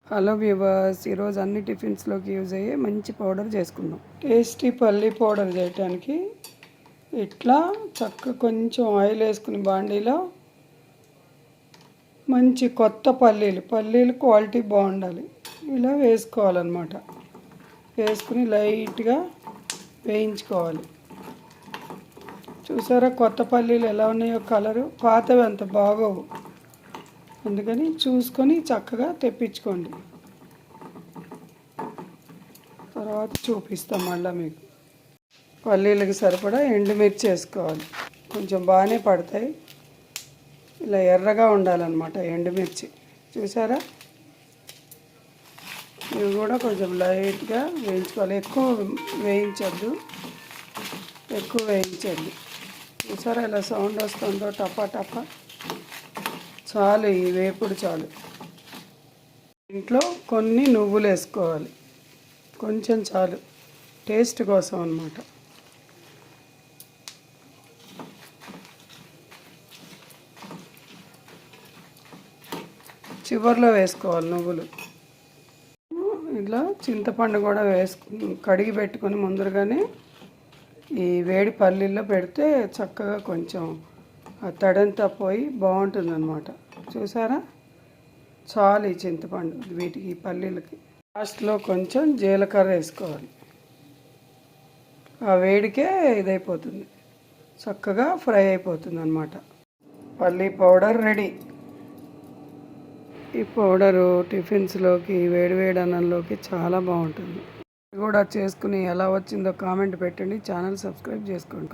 Hello viewers, ఈరోజు అన్ని టిఫిన్స్లోకి use అయ్యే మంచి పౌడర్ చేసుకుందాం. టేస్టీ పల్లీ పౌడర్ చేయడానికి ఇట్లా కొంచెం ఆయిల్ వేసుకుని బాండీలో మంచి కొత్త పల్లీలు క్వాలిటీ బాగుండాలి, ఇలా వేసుకోవాలన్నమాట. వేసుకుని లైట్గా వేయించుకోవాలి. చూసారా కొత్త పల్లీలు ఎలా ఉన్నాయో కలరు, పాతవి అంత బాగోవు, అందుకని చూసుకొని చక్కగా తెప్పించుకోండి. తర్వాత చూపిస్తాం మళ్ళీ మీకు. పల్లీలకు సరిపడా ఎండుమిర్చి వేసుకోవాలి, కొంచెం బాగానే పడతాయి. ఇలా ఎర్రగా ఉండాలన్నమాట ఎండుమిర్చి. చూసారా, ఇవి కూడా కొంచెం లైట్గా వేయించుకోవాలి, ఎక్కువ వేయించద్దు. చూసారా ఇలా సౌండ్ వస్తుందో, టపా టపా. చాలు, ఈ వేపుడు చాలు. ఇంట్లో కొన్ని నువ్వులు వేసుకోవాలి, కొంచెం చాలు, టేస్ట్ కోసం అన్నమాట. చివర్లో వేసుకోవాలి నువ్వులు. ఇలా చింతపండు కూడా కడిగి పెట్టుకొని ముందరగానే ఈ వేడి పల్లీల్లో పెడితే చక్కగా కొంచెం ఆ తడంతా పోయి బాగుంటుంది అన్నమాట. చూసారా, చాలు ఈ చింతపండు వీటికి, ఈ పల్లీలకి. లాస్ట్లో కొంచెం జీలకర్ర వేసుకోవాలి, ఆ వేడికే ఇదైపోతుంది, చక్కగా ఫ్రై అయిపోతుంది అన్నమాట. పల్లీ పౌడర్ రెడీ. ఈ పౌడరు టిఫిన్స్లోకి, వేడివేడి అన్నంలోకి చాలా బాగుంటుంది. కూడా చేసుకుని ఎలా వచ్చిందో కామెంట్ పెట్టండి. ఛానల్ సబ్స్క్రైబ్ చేసుకోండి.